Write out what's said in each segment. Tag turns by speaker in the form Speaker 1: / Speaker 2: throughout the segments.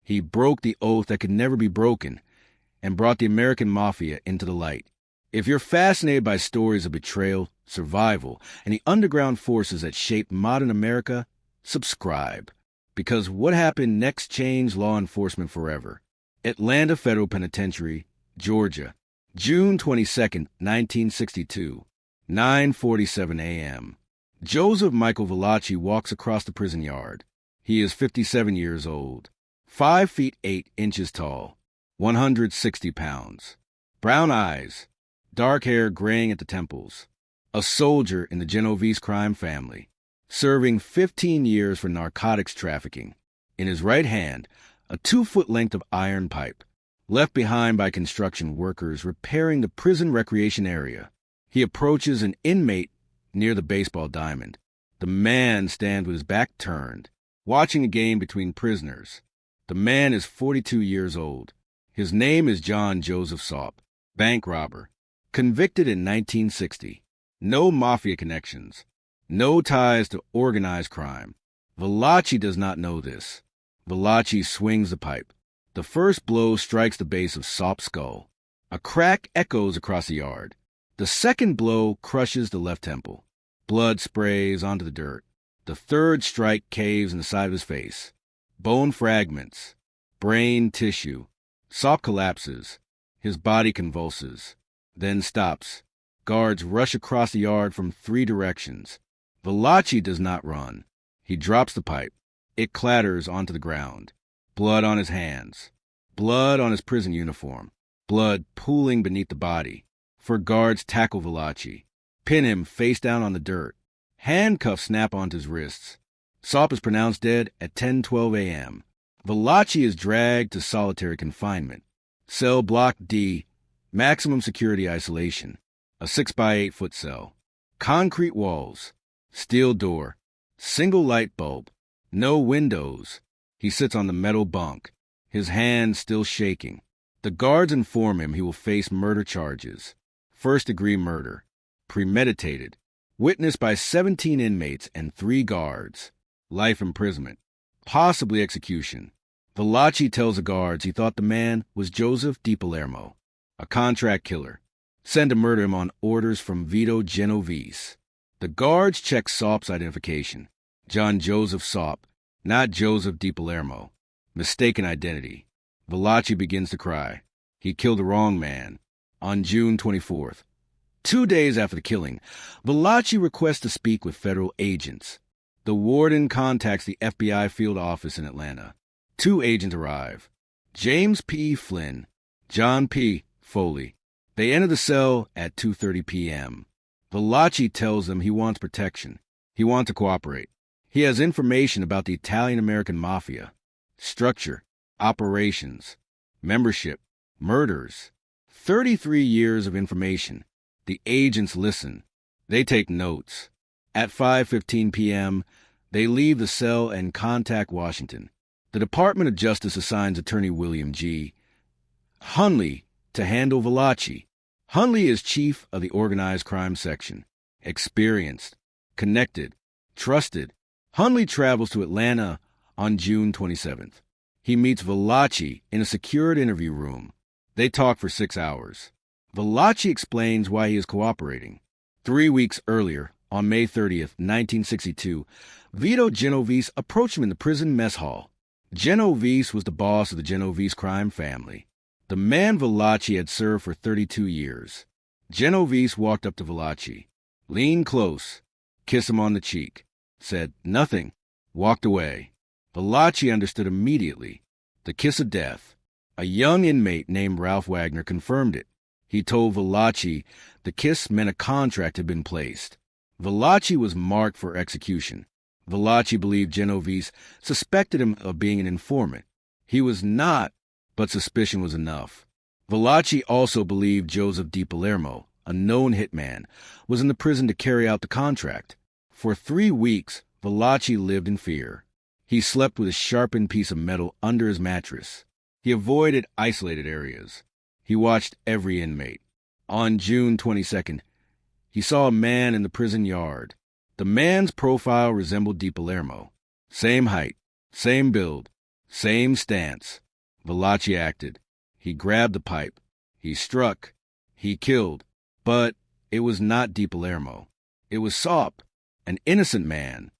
Speaker 1: He broke the oath that could never be broken and brought the American Mafia into the light. If you're fascinated by stories of betrayal, survival, and the underground forces that shaped modern America, subscribe. Because what happened next changed law enforcement forever. Atlanta Federal Penitentiary, Georgia, June 22, 1962, 9:47 a.m. Joseph Michael Valachi walks across the prison yard. He is 57 years old, 5 feet 8 inches tall, 160 pounds. Brown eyes, dark hair graying at the temples. A soldier in the Genovese crime family, serving 15 years for narcotics trafficking. In his right hand, a 2-foot length of iron pipe, left behind by construction workers repairing the prison recreation area. He approaches an inmate near the baseball diamond. The man stands with his back turned, watching a game between prisoners. The man is 42 years old. His name is John Joseph Saub, bank robber, convicted in 1960. No mafia connections, no ties to organized crime. Valachi does not know this. Valachi swings the pipe. The first blow strikes the base of Saub's skull. A crack echoes across the yard. The second blow crushes the left temple. Blood sprays onto the dirt. The third strike caves in the side of his face. Bone fragments. Brain tissue. Saub collapses. His body convulses. Then stops. Guards rush across the yard from 3 directions. Valachi does not run. He drops the pipe. It clatters onto the ground. Blood on his hands. Blood on his prison uniform. Blood pooling beneath the body. 4 guards tackle Valachi. Pin him face down on the dirt. Handcuffs snap onto his wrists. Saub is pronounced dead at 10:12 a.m. Valachi is dragged to solitary confinement. Cell Block D, maximum security isolation. A 6-by-8-foot cell. Concrete walls. Steel door. Single light bulb. No windows. He sits on the metal bunk, his hands still shaking. The guards inform him he will face murder charges. First-degree murder. Premeditated. Witnessed by 17 inmates and 3 guards. Life imprisonment. Possibly execution. Valachi tells the guards he thought the man was Joseph Di Palermo, a contract killer, sent to murder him on orders from Vito Genovese. The guards check Saub's identification. John Joseph Saub, not Joseph Di Palermo. Mistaken identity. Valachi begins to cry. He killed the wrong man. On June 24th, 2 days after the killing, Valachi requests to speak with federal agents. The warden contacts the FBI field office in Atlanta. 2 agents arrive. James P. Flynn, John P. Foley. They enter the cell at 2:30 p.m. Valachi tells them he wants protection. He wants to cooperate. He has information about the Italian-American Mafia, structure, operations, membership, murders. 33 years of information. The agents listen. They take notes. At 5:15 p.m., they leave the cell and contact Washington. The Department of Justice assigns Attorney William G. Hunley to handle Valachi. Hunley is chief of the Organized Crime Section. Experienced, connected, trusted. Hunley travels to Atlanta on June 27th. He meets Valachi in a secured interview room. They talk for 6 hours. Valachi explains why he is cooperating. 3 weeks earlier, on May 30th, 1962, Vito Genovese approached him in the prison mess hall. Genovese was the boss of the Genovese crime family. The man Valachi had served for 32 years. Genovese walked up to Valachi, leaned close, kissed him on the cheek, said nothing, walked away. Valachi understood immediately. The kiss of death. A young inmate named Ralph Wagner confirmed it. He told Valachi the kiss meant a contract had been placed. Valachi was marked for execution. Valachi believed Genovese suspected him of being an informant. He was not, but suspicion was enough. Valachi also believed Joseph Di Palermo, a known hitman, was in the prison to carry out the contract. For 3 weeks, Valachi lived in fear. He slept with a sharpened piece of metal under his mattress. He avoided isolated areas. He watched every inmate. On June 22nd, he saw a man in the prison yard. The man's profile resembled Di Palermo. Same height, same build, Same stance. Valachi acted. He grabbed the pipe. He struck. He killed. But it was not Di Palermo. It was Saab, an innocent man.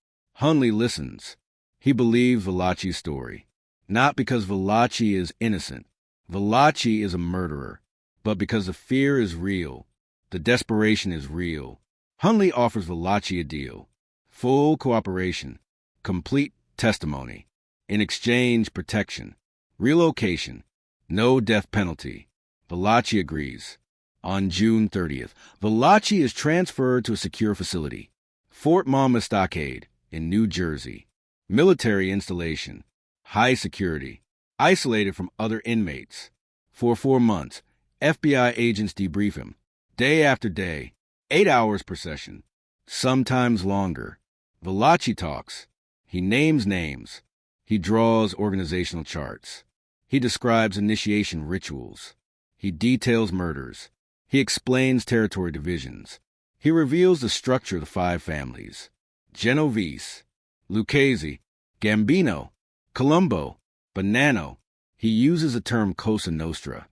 Speaker 1: Hunley listens. He believes Valachi's story. Not because Valachi is innocent. Valachi is a murderer. But because the fear is real. The desperation is real. Hunley offers Valachi a deal. Full cooperation. Complete testimony. In exchange, protection. Relocation. No death penalty. Valachi agrees. On June 30th, Valachi is transferred to a secure facility. Fort Monmouth Stockade in New Jersey. Military installation. High security. Isolated from other inmates. For 4 months, FBI agents debrief him. Day after day. 8 hours per session. Sometimes longer. Valachi talks. He names names. He draws organizational charts. He describes initiation rituals. He details murders. He explains territory divisions. He reveals the structure of the 5 families. Genovese, Lucchese, Gambino, Colombo, Bonanno. He uses the term Cosa Nostra.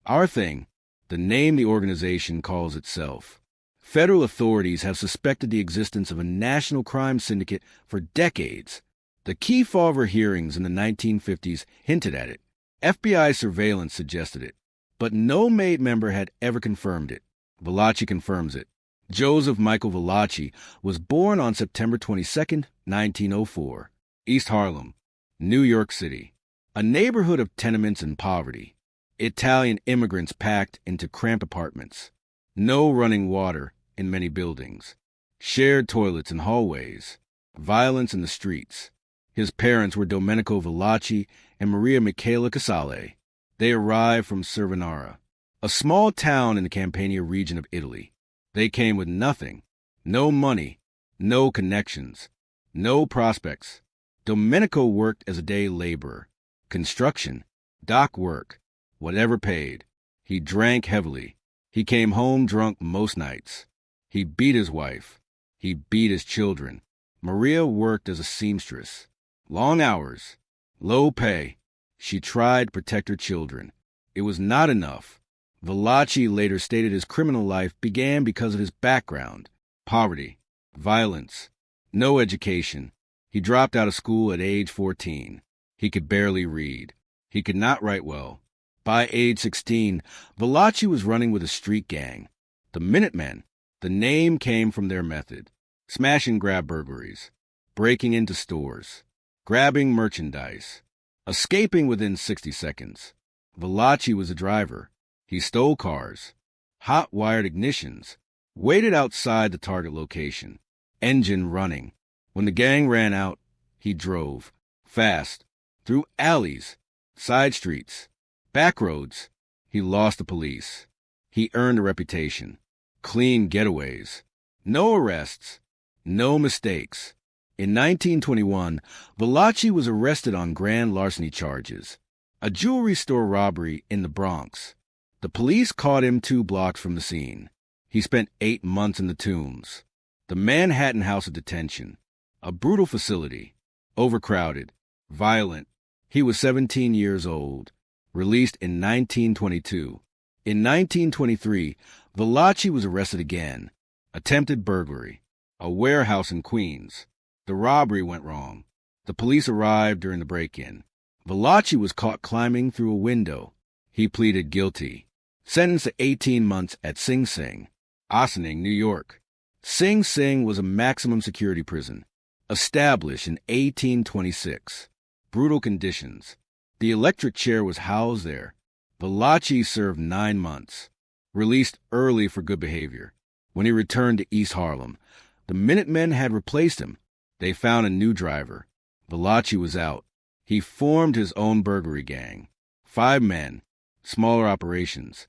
Speaker 1: Our thing, the name the organization calls itself. Federal authorities have suspected the existence of a national crime syndicate for decades. The Kefauver hearings in the 1950s hinted at it. FBI surveillance suggested it. But no MAID member had ever confirmed it. Valachi confirms it. Joseph Michael Valachi was born on September 22, 1904, East Harlem, New York City, a neighborhood of tenements and poverty. Italian immigrants packed into cramped apartments. No running water in many buildings. Shared toilets and hallways. Violence in the streets. His parents were Domenico Valachi and Maria Michela Casale. They arrived from Cervinara, a small town in the Campania region of Italy. They came with nothing. No money. No connections. No prospects. Domenico worked as a day laborer. Construction. Dock work. Whatever paid. He drank heavily. He came home drunk most nights. He beat his wife. He beat his children. Maria worked as a seamstress. Long hours. Low pay. She tried to protect her children. It was not enough. Valachi later stated his criminal life began because of his background. Poverty. Violence. No education. He dropped out of school at age 14. He could barely read. He could not write well. By age 16, Valachi was running with a street gang. The Minutemen. The name came from their method. Smash and grab burglaries. Breaking into stores. Grabbing merchandise. Escaping within 60 seconds. Valachi was a driver. He stole cars. Hot-wired ignitions. Waited outside the target location. Engine running. When the gang ran out, he drove. Fast. Through alleys. Side streets. Back roads. He lost the police. He earned a reputation. Clean getaways. No arrests. No mistakes. In 1921, Valachi was arrested on grand larceny charges. A jewelry store robbery in the Bronx. The police caught him 2 blocks from the scene. He spent 8 months in the Tombs. The Manhattan House of Detention. A brutal facility. Overcrowded. Violent. He was 17 years old. Released in 1922. In 1923, Valachi was arrested again. Attempted burglary. A warehouse in Queens. The robbery went wrong. The police arrived during the break-in. Valachi was caught climbing through a window. He pleaded guilty. Sentenced to 18 months at Sing Sing, Ossining, New York. Sing Sing was a maximum security prison, established in 1826. Brutal conditions. The electric chair was housed there. Valachi served 9 months. Released early for good behavior. When he returned to East Harlem, the Minutemen had replaced him. They found a new driver. Valachi was out. He formed his own burglary gang. 5 men. Smaller operations.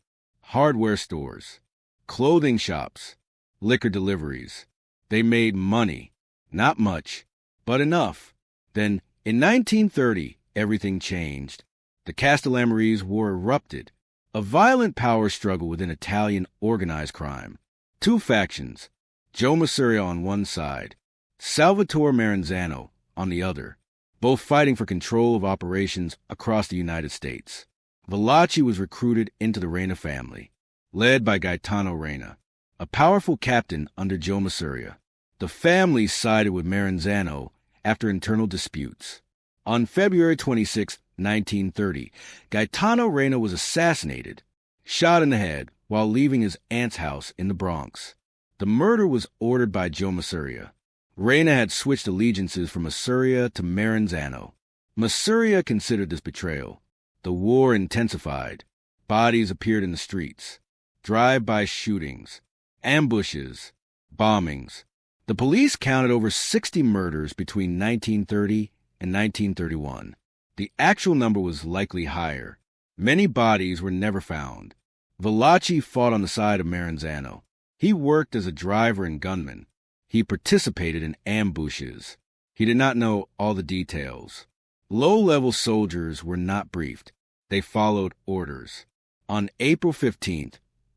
Speaker 1: Hardware stores. Clothing shops. Liquor deliveries. They made money. Not much, but enough. Then, in 1930, everything changed. The Castellammarese War erupted. A violent power struggle within Italian organized crime. 2 factions. Joe Masuria on one side. Salvatore Maranzano on the other. both fighting for control of operations across the United States. Valachi was recruited into the Reina family, led by Gaetano Reina, a powerful captain under Joe Masuria. The family sided with Maranzano after internal disputes. On February 26, 1930, Gaetano Reina was assassinated, shot in the head, while leaving his aunt's house in the Bronx. The murder was ordered by Joe Masuria. Reina had switched allegiances from Masuria to Maranzano. Masuria considered this betrayal. The war intensified. Bodies appeared in the streets. Drive-by shootings, ambushes, bombings. The police counted over 60 murders between 1930 and 1931. The actual number was likely higher. Many bodies were never found. Valachi fought on the side of Maranzano. He worked as a driver and gunman. He participated in ambushes. He did not know all the details. Low-level soldiers were not briefed. They followed orders. On April 15,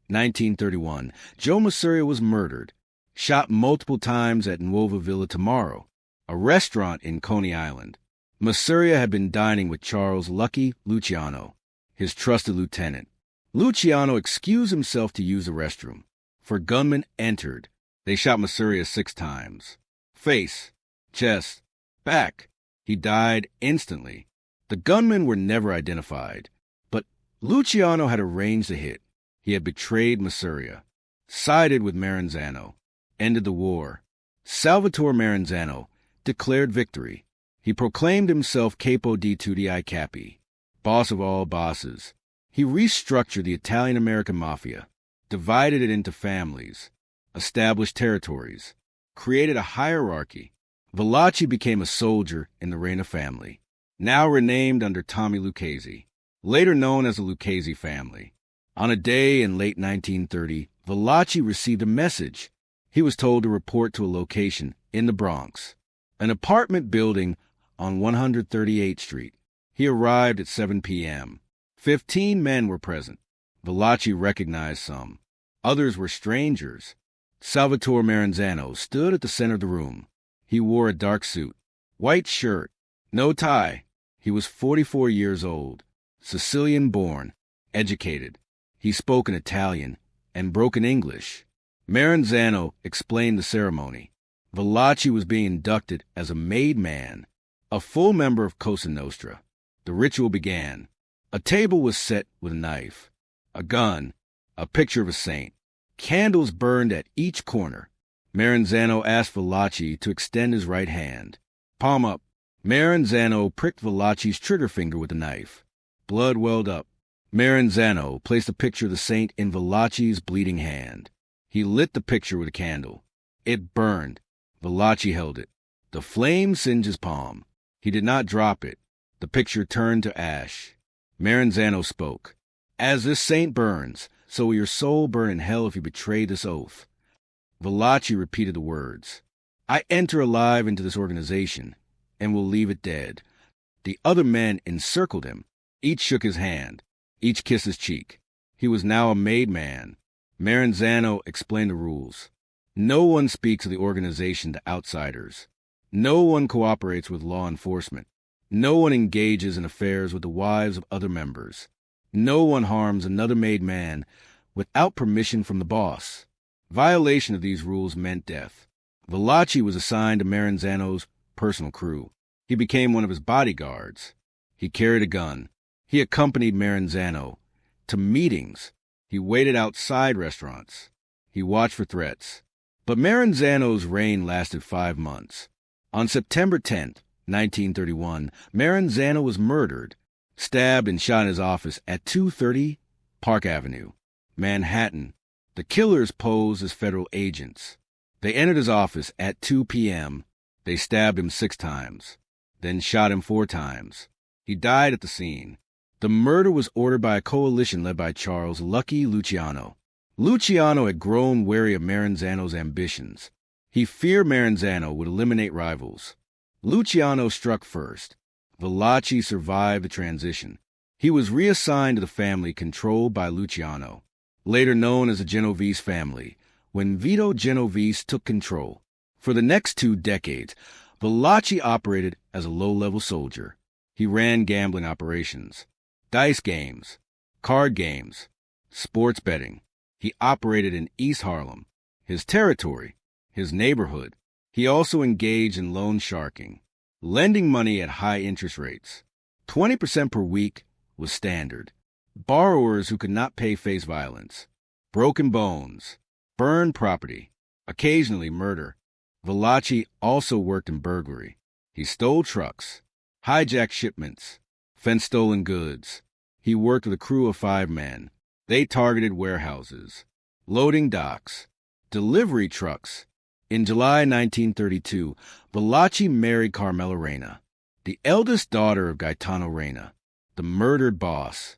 Speaker 1: 1931, Joe Masuria was murdered, shot multiple times at Nuova Villa Tomorrow, a restaurant in Coney Island. Masuria had been dining with Charles Lucky Luciano, his trusted lieutenant. Luciano excused himself to use the restroom. Four gunmen entered. They shot Masuria 6 times. Face, chest, back. He died instantly. The gunmen were never identified, but Luciano had arranged the hit. He had betrayed Masuria, sided with Maranzano, ended the war. Salvatore Maranzano declared victory. He proclaimed himself Capo di Tutti I Capi, boss of all bosses. He restructured the Italian-American Mafia, divided it into families, established territories, created a hierarchy. Valachi became a soldier in the Reina family, now renamed under Tommy Lucchese, later known as the Lucchese family. On a day in late 1930, Valachi received a message. He was told to report to a location in the Bronx, an apartment building on 138th Street. He arrived at 7 p.m. 15 men were present. Valachi recognized some. Others were strangers. Salvatore Maranzano stood at the center of the room. He wore a dark suit, white shirt, no tie. He was 44 years old, Sicilian-born, educated. He spoke in Italian and broken English. Maranzano explained the ceremony. Valachi was being inducted as a made man, a full member of Cosa Nostra. The ritual began. A table was set with a knife, a gun, a picture of a saint. Candles burned at each corner. Maranzano asked Valachi to extend his right hand. Palm up. Maranzano pricked Valachi's trigger finger with a knife. Blood welled up. Maranzano placed a picture of the saint in Valachi's bleeding hand. He lit the picture with a candle. It burned. Valachi held it. The flame singed his palm. He did not drop it. The picture turned to ash. Maranzano spoke. As this saint burns, so will your soul burn in hell if you betray this oath. Valachi repeated the words. I enter alive into this organization, and will leave it dead. The other men encircled him. Each shook his hand. Each kissed his cheek. He was now a made man. Maranzano explained the rules. No one speaks of the organization to outsiders. No one cooperates with law enforcement. No one engages in affairs with the wives of other members. No one harms another made man without permission from the boss. Violation of these rules meant death. Valachi was assigned to Maranzano's personal crew. He became one of his bodyguards. He carried a gun. He accompanied Maranzano to meetings. He waited outside restaurants. He watched for threats. But Maranzano's reign lasted 5 months. On September 10th, 1931, Maranzano was murdered, stabbed and shot in his office at 230 Park Avenue, Manhattan. The killers posed as federal agents. They entered his office at 2 p.m. They stabbed him 6 times, then shot him 4 times. He died at the scene. The murder was ordered by a coalition led by Charles Lucky Luciano. Luciano had grown wary of Maranzano's ambitions. He feared Maranzano would eliminate rivals. Luciano struck first. Valachi survived the transition. He was reassigned to the family controlled by Luciano, later known as the Genovese family, when Vito Genovese took control. For the next 2 decades, Valachi operated as a low-level soldier. He ran gambling operations, dice games, card games, sports betting. He operated in East Harlem, his territory, his neighborhood. He also engaged in loan sharking, lending money at high interest rates. 20% per week was standard. Borrowers who could not pay face violence, broken bones, burned property, occasionally murder. Valachi also worked in burglary. He stole trucks, hijacked shipments, fenced stolen goods. He worked with a crew of 5 men. They targeted warehouses, loading docks, delivery trucks. In July 1932, Valachi married Carmela Reyna, the eldest daughter of Gaetano Reyna, the murdered boss.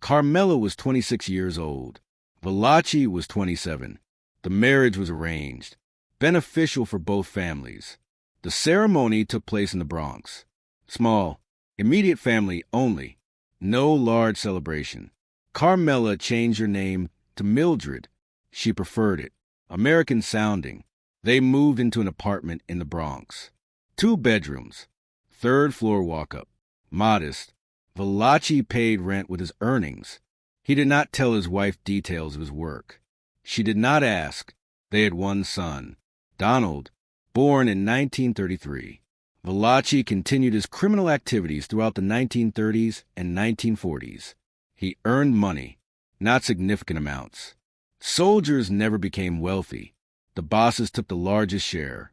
Speaker 1: Carmela was 26 years old. Valachi was 27. The marriage was arranged, beneficial for both families. The ceremony took place in the Bronx. Small, immediate family only. No large celebration. Carmela changed her name to Mildred. She preferred it. American sounding. They moved into an apartment in the Bronx. 2 bedrooms. 3rd floor walk-up. Modest. Valachi paid rent with his earnings. He did not tell his wife details of his work. She did not ask. They had 1 son, Donald, born in 1933. Valachi continued his criminal activities throughout the 1930s and 1940s. He earned money, not significant amounts. Soldiers never became wealthy. The bosses took the largest share.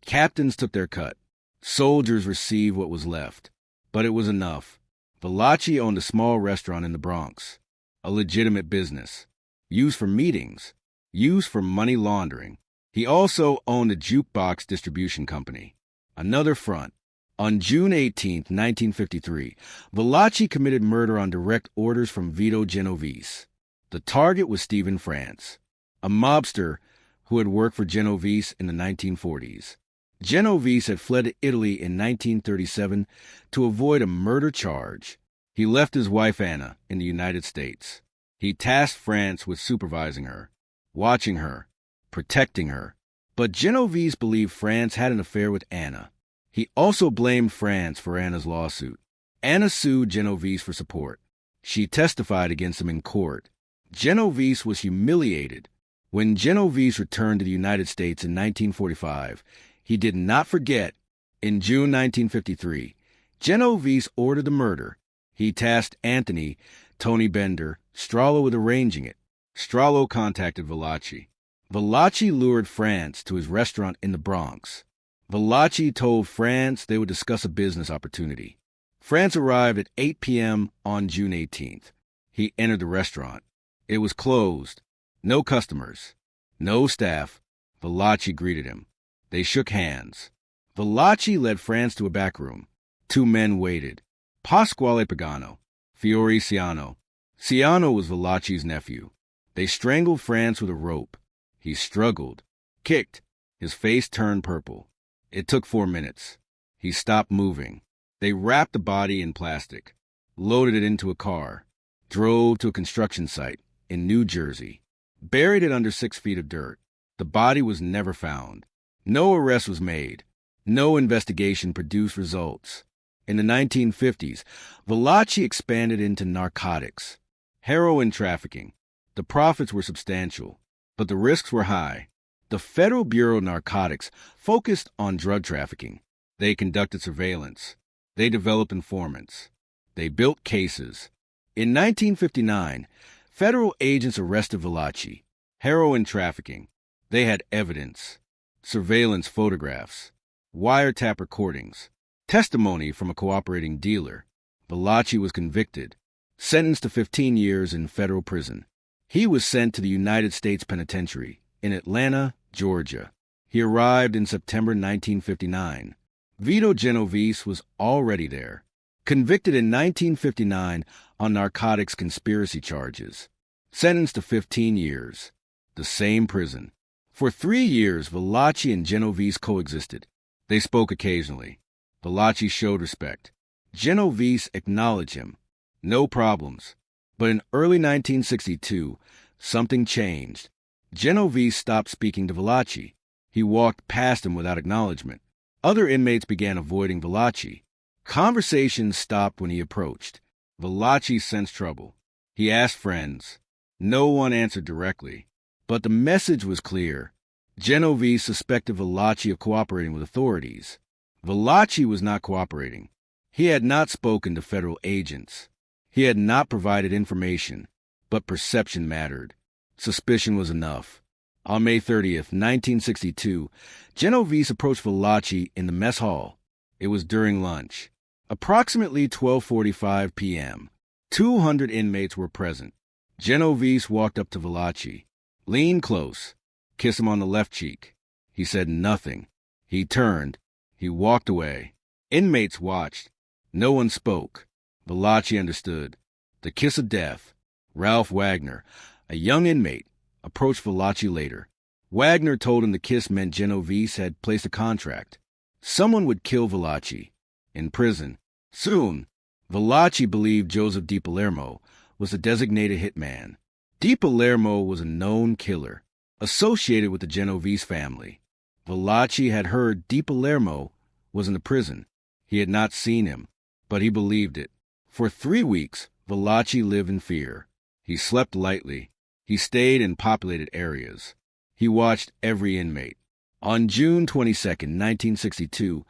Speaker 1: Captains took their cut. Soldiers received what was left. But it was enough. Valachi owned a small restaurant in the Bronx, a legitimate business, used for meetings, used for money laundering. He also owned a jukebox distribution company. Another front. On June 18, 1953, Valachi committed murder on direct orders from Vito Genovese. The target was Stephen France, a mobster who had worked for Genovese in the 1940s. Genovese had fled to Italy in 1937 to avoid a murder charge. He left his wife Anna in the United States. He tasked France with supervising her, watching her, protecting her. But Genovese believed France had an affair with Anna. He also blamed France for Anna's lawsuit. Anna sued Genovese for support. She testified against him in court. Genovese was humiliated. When Genovese returned to the United States in 1945, he did not forget. In June 1953, Genovese ordered the murder. He tasked Anthony, Tony Bender, Strollo with arranging it. Strollo contacted Valachi. Valachi lured France to his restaurant in the Bronx. Valachi told France they would discuss a business opportunity. France arrived at 8 p.m. on June 18th. He entered the restaurant. It was closed. No customers. No staff. Valachi greeted him. They shook hands. Valachi led France to a back room. 2 men waited. Pasquale Pagano, Fiore Ciano. Ciano was Valachi's nephew. They strangled France with a rope. He struggled, kicked. His face turned purple. It took 4 minutes. He stopped moving. They wrapped the body in plastic, loaded it into a car, drove to a construction site in New Jersey, buried it under 6 feet of dirt. The body was never found. No arrest was made. No investigation produced results. In the 1950s, Valachi expanded into narcotics, heroin trafficking. The profits were substantial, but the risks were high. The Federal Bureau of Narcotics focused on drug trafficking. They conducted surveillance. They developed informants. They built cases. In 1959, federal agents arrested Valachi. Heroin trafficking. They had evidence. Surveillance photographs. Wiretap recordings. Testimony from a cooperating dealer. Valachi was convicted. Sentenced to 15 years in federal prison. He was sent to the United States Penitentiary in Atlanta, Georgia. He arrived in September 1959. Vito Genovese was already there. Convicted in 1959 on narcotics conspiracy charges. Sentenced to 15 years. The same prison. For 3 years, Valachi and Genovese coexisted. They spoke occasionally. Valachi showed respect. Genovese acknowledged him. No problems. But in early 1962, something changed. Genovese stopped speaking to Valachi. He walked past him without acknowledgement. Other inmates began avoiding Valachi. Conversations stopped when he approached. Valachi sensed trouble. He asked friends. No one answered directly. But the message was clear. Genovese suspected Valachi of cooperating with authorities. Valachi was not cooperating. He had not spoken to federal agents. He had not provided information. But perception mattered. Suspicion was enough. On May 30th, 1962, Genovese approached Valachi in the mess hall. It was during lunch. Approximately 12:45 p.m. 200 inmates were present. Genovese walked up to Valachi. Lean close. Kiss him on the left cheek. He said nothing. He turned. He walked away. Inmates watched. No one spoke. Valachi understood. The kiss of death. Ralph Wagner, a young inmate, approached Valachi later. Wagner told him the kiss meant Genovese had placed a contract. Someone would kill Valachi. In prison. Soon. Valachi believed Joseph DiPalermo was the designated hitman. DiPalermo was a known killer, associated with the Genovese family. Valachi had heard DiPalermo was in the prison. He had not seen him, but he believed it. For 3 weeks, Valachi lived in fear. He slept lightly. He stayed in populated areas. He watched every inmate. On June 22, 1962,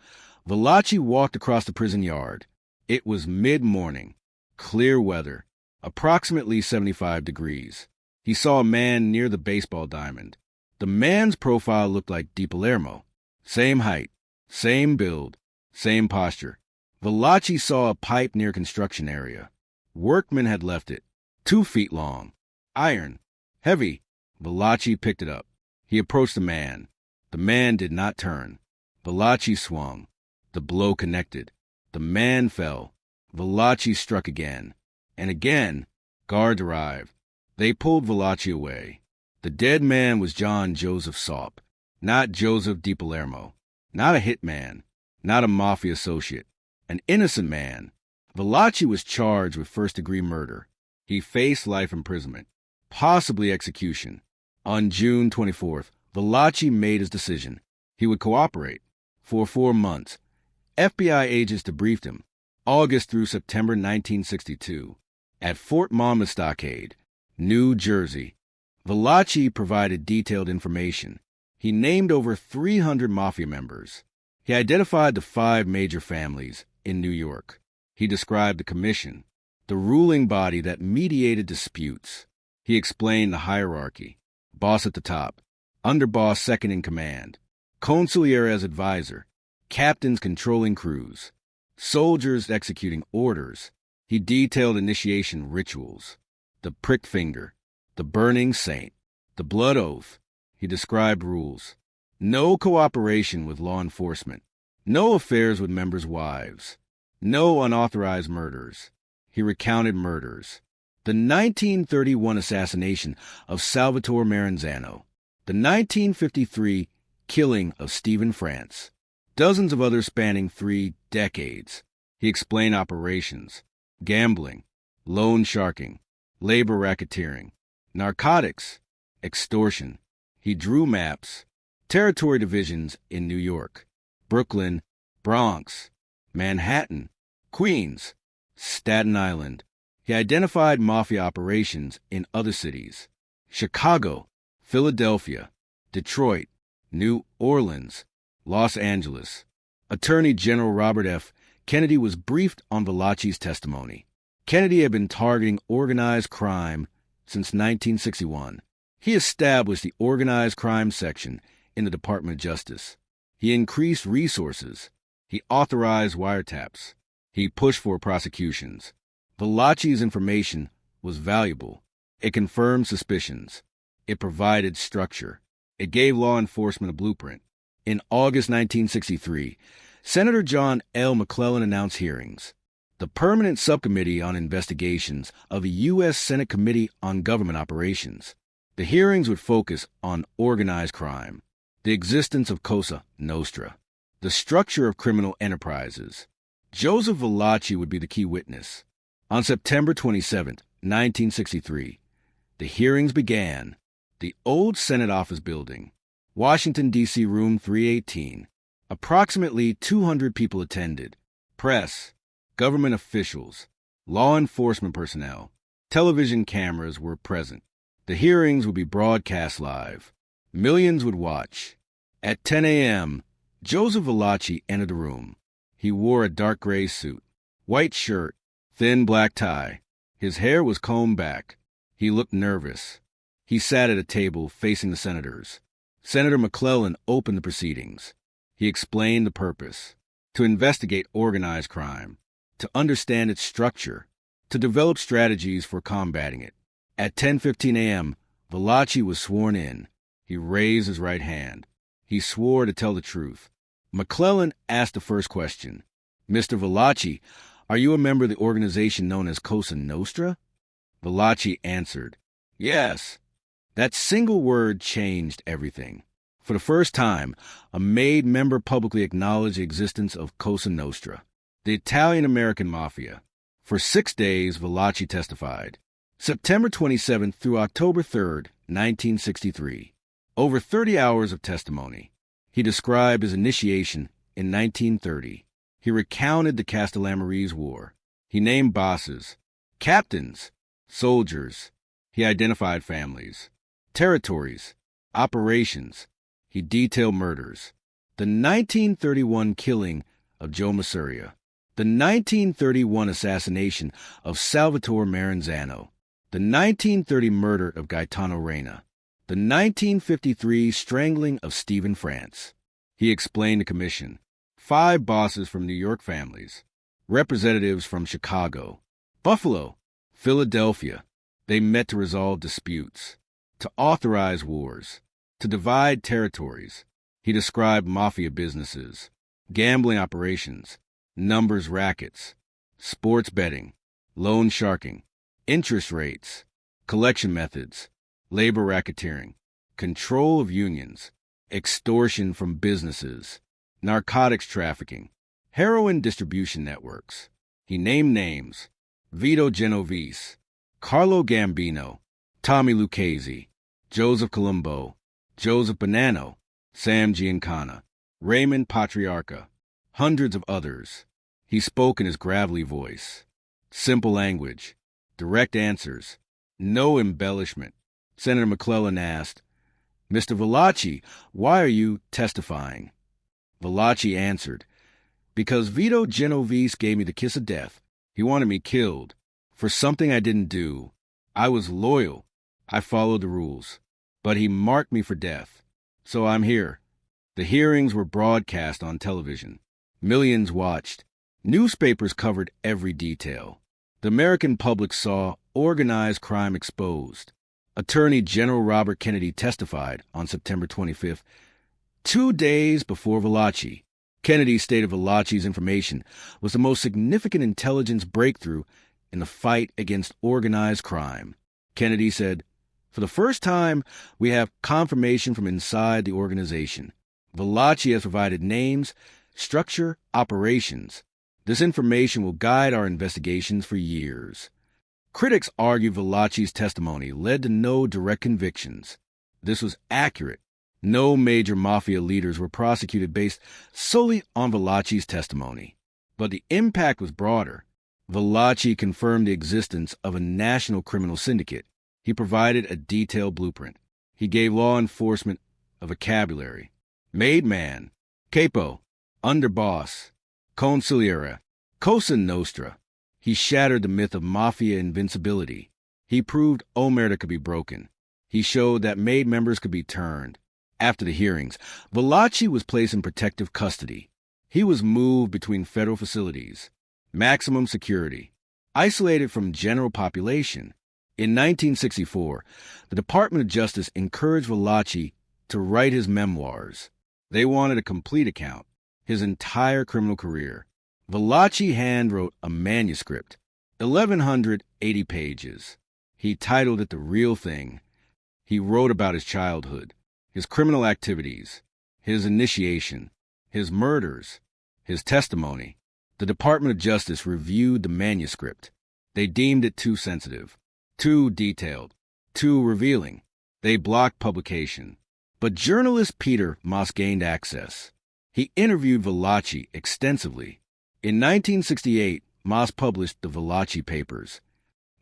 Speaker 1: Valachi walked across the prison yard. It was mid-morning, clear weather, approximately 75 degrees. He saw a man near the baseball diamond. The man's profile looked like DiPalermo. Same height, same build, same posture. Valachi saw a pipe near construction area. Workmen had left it, 2 feet long. Iron, heavy. Valachi picked it up. He approached the man. The man did not turn. Valachi swung. The blow connected. The man fell. Valachi struck again. And again. Guards arrived. They pulled Valachi away. The dead man was John Joseph Saup, not Joseph DiPalermo, not a hitman, not a mafia associate, an innocent man. Valachi was charged with first-degree murder. He faced life imprisonment, possibly execution. On June 24th, Valachi made his decision. He would cooperate. For 4 months, FBI agents debriefed him, August through September 1962, at Fort Monmouth Stockade, New Jersey. Valachi provided detailed information. He named over 300 mafia members. He identified the 5 major families in New York. He described the commission, the ruling body that mediated disputes. He explained the hierarchy, boss at the top, underboss second in command, consigliere as advisor, captains controlling crews, soldiers executing orders. He detailed initiation rituals, the pricked finger, the burning saint, the blood oath. He described rules. No cooperation with law enforcement, no affairs with members' wives, no unauthorized murders. He recounted murders. The 1931 assassination of Salvatore Maranzano, the 1953 killing of Stephen France, dozens of others spanning 3 decades. He explained operations, gambling, loan sharking, labor racketeering, narcotics, extortion. He drew maps, territory divisions in New York, Brooklyn, Bronx, Manhattan, Queens, Staten Island. He identified mafia operations in other cities, Chicago, Philadelphia, Detroit, New Orleans, Los Angeles. Attorney General Robert F. Kennedy was briefed on Valachi's testimony. Kennedy had been targeting organized crime since 1961. He established the Organized Crime Section in the Department of Justice. He increased resources. He authorized wiretaps. He pushed for prosecutions. Valachi's information was valuable. It confirmed suspicions. It provided structure. It gave law enforcement a blueprint. In August 1963, Senator John L. McClellan announced hearings. The Permanent Subcommittee on Investigations of the U.S. Senate Committee on Government Operations. The hearings would focus on organized crime, the existence of Cosa Nostra, the structure of criminal enterprises. Joseph Valachi would be the key witness. On September 27, 1963, the hearings began. The old Senate office building, Washington, D.C. Room 318. Approximately 200 people attended. Press, government officials, law enforcement personnel, television cameras were present. The hearings would be broadcast live. Millions would watch. At 10 a.m., Joseph Valachi entered the room. He wore a dark gray suit, white shirt, thin black tie. His hair was combed back. He looked nervous. He sat at a table facing the senators. Senator McClellan opened the proceedings. He explained the purpose: to investigate organized crime, to understand its structure, to develop strategies for combating it. At 10:15 a.m., Valachi was sworn in. He raised his right hand. He swore to tell the truth. McClellan asked the first question. Mr. Valachi, are you a member of the organization known as Cosa Nostra? Valachi answered, yes. That single word changed everything. For the first time, a made member publicly acknowledged the existence of Cosa Nostra, the Italian-American Mafia. For 6 days, Valachi testified. September 27th through October 3rd, 1963. Over 30 hours of testimony. He described his initiation in 1930. He recounted the Castellamarese War. He named bosses, captains, soldiers. He identified families, territories, operations. He detailed murders. The 1931 killing of Joe Masuria. The 1931 assassination of Salvatore Maranzano. The 1930 murder of Gaetano Reina. The 1953 strangling of Stephen France. He explained the commission. 5 bosses from New York families. Representatives from Chicago, Buffalo, Philadelphia. They met to resolve disputes, to authorize wars, to divide territories. He described mafia businesses, gambling operations, numbers rackets, sports betting, loan sharking, interest rates, collection methods, labor racketeering, control of unions, extortion from businesses, narcotics trafficking, heroin distribution networks. He named names: Vito Genovese, Carlo Gambino, Tommy Lucchese, Joseph Colombo, Joseph Bonanno, Sam Giancana, Raymond Patriarca, hundreds of others. He spoke in his gravelly voice. Simple language, direct answers, no embellishment. Senator McClellan asked, Mr. Valachi, why are you testifying? Valachi answered, because Vito Genovese gave me the kiss of death. He wanted me killed for something I didn't do. I was loyal. I followed the rules. But he marked me for death. So I'm here. The hearings were broadcast on television. Millions watched. Newspapers covered every detail. The American public saw organized crime exposed. Attorney General Robert Kennedy testified on September 25th, 2 days before Valachi. Kennedy stated Valachi's information was the most significant intelligence breakthrough in the fight against organized crime. Kennedy said, for the first time, we have confirmation from inside the organization. Valachi has provided names, structure, operations. This information will guide our investigations for years. Critics argue Valachi's testimony led to no direct convictions. This was accurate. No major mafia leaders were prosecuted based solely on Valachi's testimony. But the impact was broader. Valachi confirmed the existence of a national criminal syndicate. He provided a detailed blueprint. He gave law enforcement a vocabulary. Made man, capo, underboss, consigliere, Cosa Nostra. He shattered the myth of mafia invincibility. He proved Omertà could be broken. He showed that made members could be turned. After the hearings, Valachi was placed in protective custody. He was moved between federal facilities, maximum security, isolated from general population. In 1964, the Department of Justice encouraged Valachi to write his memoirs. They wanted a complete account, his entire criminal career. Valachi hand-wrote a manuscript, 1,180 pages. He titled it The Real Thing. He wrote about his childhood, his criminal activities, his initiation, his murders, his testimony. The Department of Justice reviewed the manuscript. They deemed it too sensitive, too detailed, too revealing. They blocked publication. But journalist Peter Moss gained access. He interviewed Valachi extensively. In 1968, Moss published the Valachi Papers,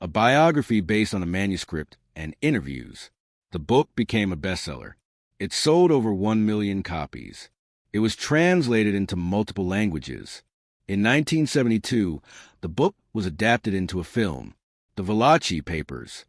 Speaker 1: a biography based on a manuscript and interviews. The book became a bestseller. It sold over 1 million copies. It was translated into multiple languages. In 1972, the book was adapted into a film, The Valachi Papers.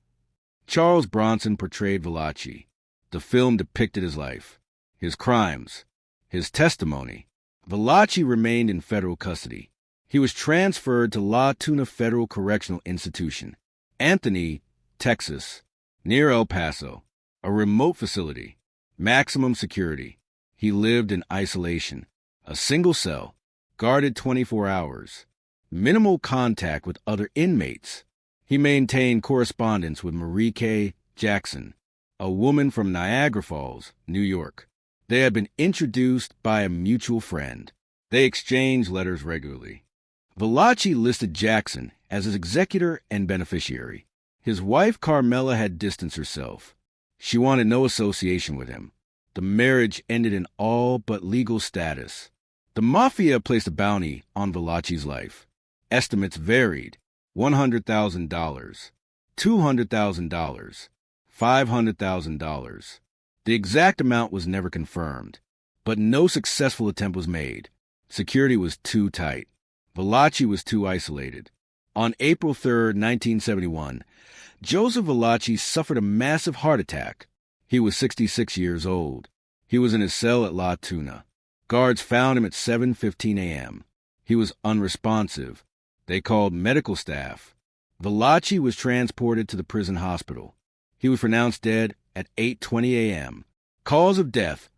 Speaker 1: Charles Bronson portrayed Valachi. The film depicted his life, his crimes, his testimony. Valachi remained in federal custody. He was transferred to La Tuna Federal Correctional Institution, Anthony, Texas, near El Paso, a remote facility, maximum security. He lived in isolation, a single cell, guarded 24 hours, minimal contact with other inmates. He maintained correspondence with Marie K. Jackson, a woman from Niagara Falls, New York. They had been introduced by a mutual friend. They exchanged letters regularly. Valachi listed Jackson as his executor and beneficiary. His wife Carmela had distanced herself. She wanted no association with him. The marriage ended in all but legal status. The Mafia placed a bounty on Valachi's life. Estimates varied: $100,000, $200,000, $500,000. The exact amount was never confirmed, but no successful attempt was made. Security was too tight. Valachi was too isolated. On April 3, 1971, Joseph Valachi suffered a massive heart attack. He was 66 years old. He was in his cell at La Tuna. Guards found him at 7:15 a.m. He was unresponsive. They called medical staff. Valachi was transported to the prison hospital. He was pronounced dead at 8:20 a.m. Cause of death: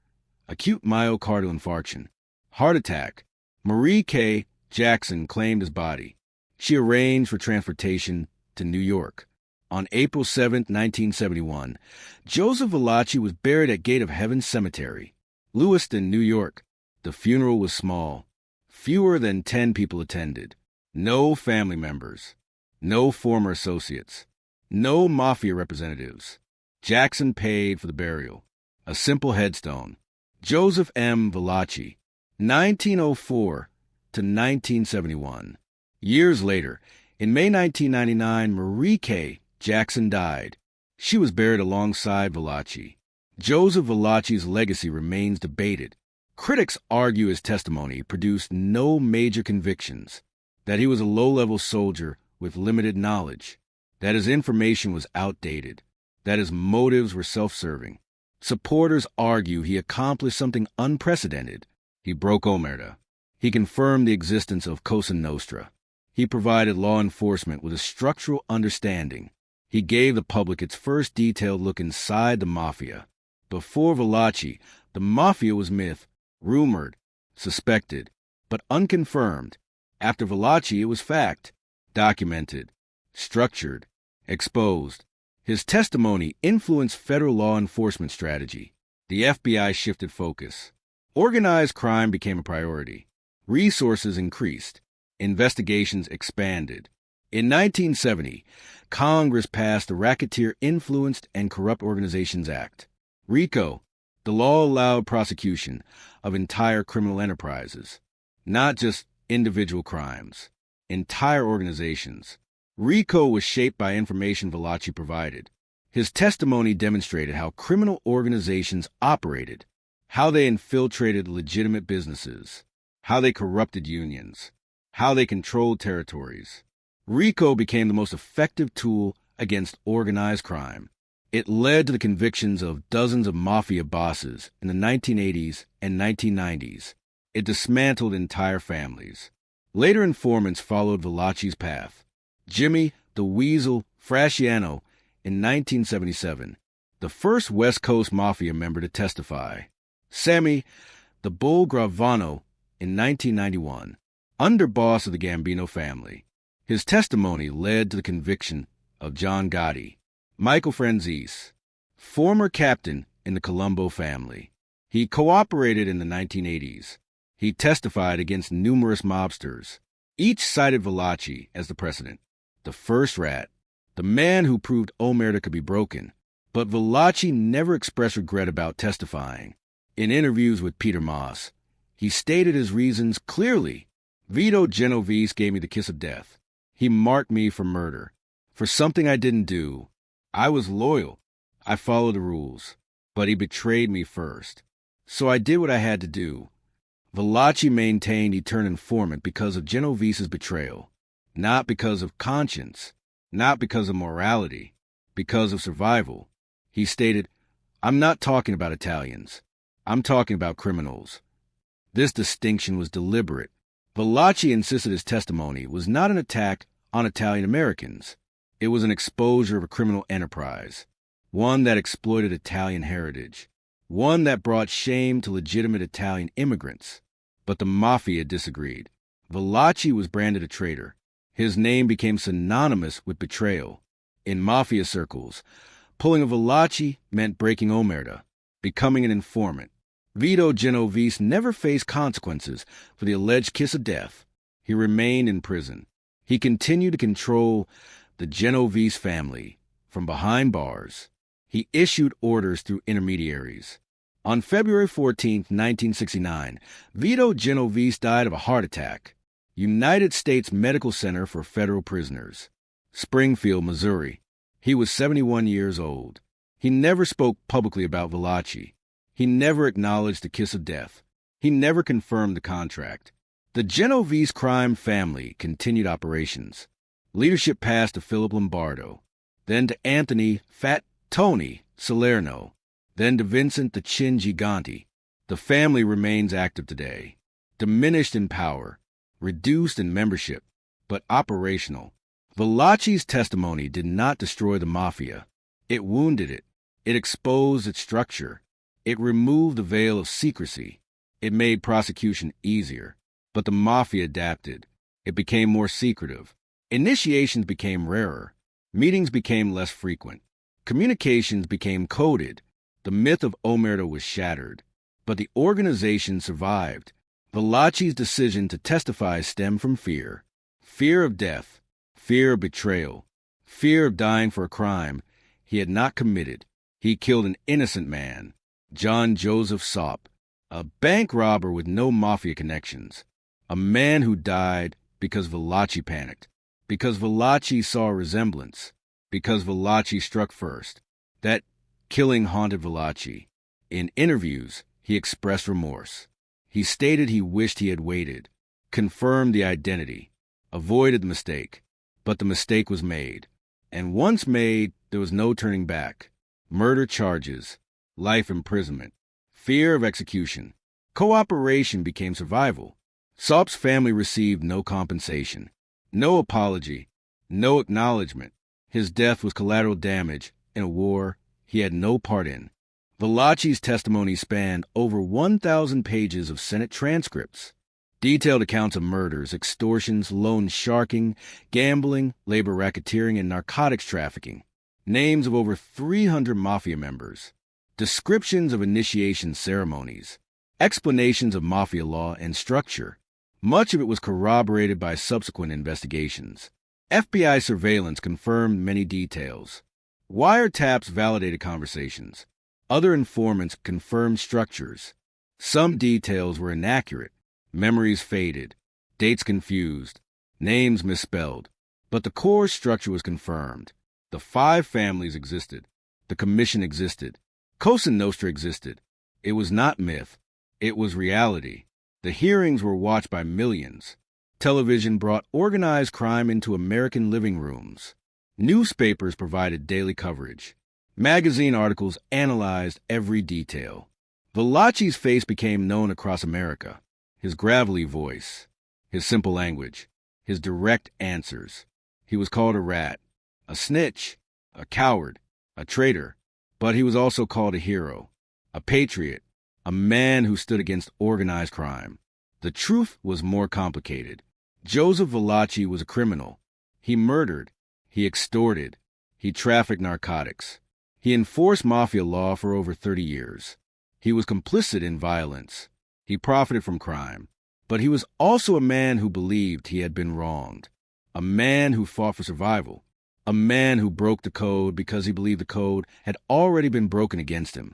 Speaker 1: acute myocardial infarction. Heart attack. Marie K. Jackson claimed his body. She arranged for transportation to New York. On April 7, 1971, Joseph Valachi was buried at Gate of Heaven Cemetery, Lewiston, New York. The funeral was small. Fewer than 10 people attended. No family members. No former associates. No mafia representatives. Jackson paid for the burial. A simple headstone. Joseph M. Valachi, 1904 to 1971. Years later, in May 1999, Marie K. Jackson died. She was buried alongside Valachi. Joseph Valachi's legacy remains debated. Critics argue his testimony produced no major convictions, that he was a low-level soldier with limited knowledge, that his information was outdated, that his motives were self-serving. Supporters argue he accomplished something unprecedented. He broke Omertà. He confirmed the existence of Cosa Nostra. He provided law enforcement with a structural understanding. He gave the public its first detailed look inside the Mafia. Before Valachi, the Mafia was myth, rumored, suspected, but unconfirmed. After Valachi, it was fact, documented, structured, exposed. His testimony influenced federal law enforcement strategy. The FBI shifted focus. Organized crime became a priority. Resources increased. Investigations expanded. In 1970, Congress passed the Racketeer Influenced and Corrupt Organizations Act. RICO. The law allowed prosecution of entire criminal enterprises, not just individual crimes, entire organizations. RICO was shaped by information Valachi provided. His testimony demonstrated how criminal organizations operated, how they infiltrated legitimate businesses, how they corrupted unions, how they controlled territories. RICO became the most effective tool against organized crime. It led to the convictions of dozens of mafia bosses in the 1980s and 1990s. It dismantled entire families. Later informants followed Valachi's path. Jimmy the Weasel Frasciano in 1977, the first West Coast Mafia member to testify. Sammy the Bull Gravano in 1991, underboss of the Gambino family. His testimony led to the conviction of John Gotti. Michael Franzese, former captain in the Colombo family. He cooperated in the 1980s. He testified against numerous mobsters. Each cited Valachi as the precedent, the first rat, the man who proved Omertà could be broken. But Valachi never expressed regret about testifying. In interviews with Peter Moss, He stated his reasons clearly. Vito Genovese gave me the kiss of death. He marked me for murder. For something I didn't do. I was loyal. I followed the rules. But he betrayed me first. So I did what I had to do. Valachi maintained he turned informant because of Genovese's betrayal. Not because of conscience. Not because of morality. Because of survival. He stated, "I'm not talking about Italians. I'm talking about criminals." This distinction was deliberate. Valachi insisted his testimony was not an attack on Italian Americans. It was an exposure of a criminal enterprise, one that exploited Italian heritage, one that brought shame to legitimate Italian immigrants. But the Mafia disagreed. Valachi was branded a traitor. His name became synonymous with betrayal. In Mafia circles, pulling a Valachi meant breaking Omertà, becoming an informant. Vito Genovese never faced consequences for the alleged kiss of death. He remained in prison. He continued to control the Genovese family from behind bars. He issued orders through intermediaries. On February 14, 1969, Vito Genovese died of a heart attack. United States Medical Center for Federal Prisoners, Springfield, Missouri. He was 71 years old. He never spoke publicly about Valachi. He never acknowledged the kiss of death. He never confirmed the contract. The Genovese crime family continued operations. Leadership passed to Philip Lombardo, then to Anthony Fat Tony Salerno, then to Vincent the Chin Gigante. The family remains active today, diminished in power, reduced in membership, but operational. Valachi's testimony did not destroy the Mafia. It wounded it. It exposed its structure. It removed the veil of secrecy. It made prosecution easier. But the Mafia adapted. It became more secretive. Initiations became rarer. Meetings became less frequent. Communications became coded. The myth of Omertà was shattered. But the organization survived. Valachi's decision to testify stemmed from fear. Fear of death. Fear of betrayal. Fear of dying for a crime he had not committed. He killed an innocent man, John Joseph Sopp, a bank robber with no Mafia connections. A man who died because Valachi panicked, because Valachi saw a resemblance, because Valachi struck first. That killing haunted Valachi. In interviews, he expressed remorse. He stated he wished he had waited, confirmed the identity, avoided the mistake. But the mistake was made. And once made, there was no turning back. Murder charges, life imprisonment, fear of execution. Cooperation became survival. Sopp's family received no compensation, no apology, no acknowledgement. His death was collateral damage in a war he had no part in. Valachi's testimony spanned over 1,000 pages of Senate transcripts. Detailed accounts of murders, extortions, loan sharking, gambling, labor racketeering, and narcotics trafficking. Names of over 300 Mafia members. Descriptions of initiation ceremonies. Explanations of Mafia law and structure. Much of it was corroborated by subsequent investigations. FBI surveillance confirmed many details. Wiretaps validated conversations. Other informants confirmed structures. Some details were inaccurate. Memories faded, dates confused, names misspelled. But the core structure was confirmed. The 5 families existed. The commission existed. Cosa Nostra existed. It was not myth. It was reality. The hearings were watched by millions. Television brought organized crime into American living rooms. Newspapers provided daily coverage. Magazine articles analyzed every detail. Valachi's face became known across America. His gravelly voice, his simple language, his direct answers. He was called a rat, a snitch, a coward, a traitor, but he was also called a hero, a patriot, a man who stood against organized crime. The truth was more complicated. Joseph Valachi was a criminal. He murdered, he extorted, he trafficked narcotics. He enforced Mafia law for over 30 years. He was complicit in violence. He profited from crime, but he was also a man who believed he had been wronged, a man who fought for survival, a man who broke the code because he believed the code had already been broken against him.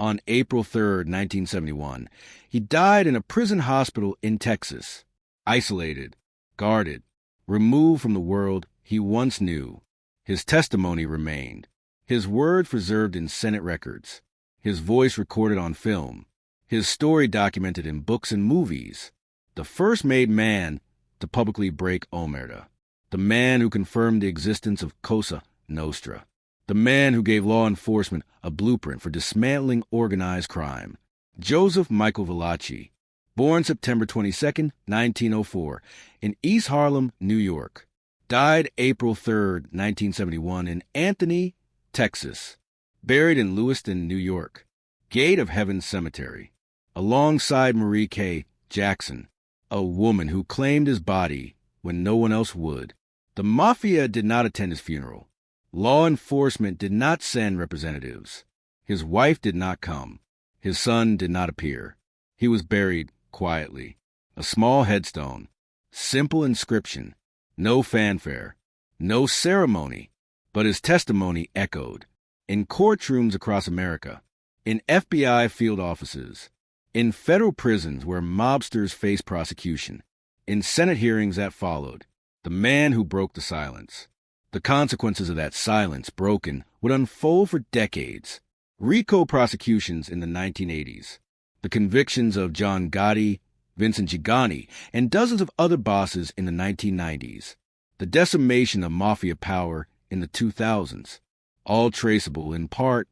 Speaker 1: on April 3, 1971. He died in a prison hospital in Texas, isolated, guarded, removed from the world he once knew. His testimony remained, his word preserved in Senate records, his voice recorded on film, his story documented in books and movies. The first made man to publicly break Omertà, the man who confirmed the existence of Cosa Nostra, the man who gave law enforcement a blueprint for dismantling organized crime. Joseph Michael Valachi, born September 22, 1904, in East Harlem, New York, died April 3, 1971, in Anthony, Texas, buried in Lewiston, New York, Gate of Heaven Cemetery, alongside Marie K. Jackson, a woman who claimed his body when no one else would. The Mafia did not attend his funeral. Law enforcement did not send representatives. His wife did not come. His son did not appear. He was buried quietly. A small headstone, simple inscription, no fanfare, no ceremony, but his testimony echoed in courtrooms across America, in FBI field offices, in federal prisons where mobsters face prosecution, in Senate hearings that followed. The man who broke the silence. The consequences of that silence, broken, would unfold for decades. RICO prosecutions in the 1980s. The convictions of John Gotti, Vincent Gigani, and dozens of other bosses in the 1990s. The decimation of mafia power in the 2000s. All traceable, in part,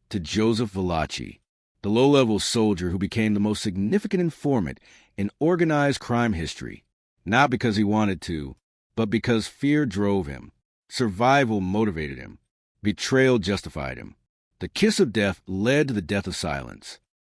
Speaker 1: to Joseph Valachi, the low-level soldier who became the most significant informant in organized crime history, not because he wanted to, but because fear drove him. Survival motivated him. Betrayal justified him. The kiss of death led to the death of silence.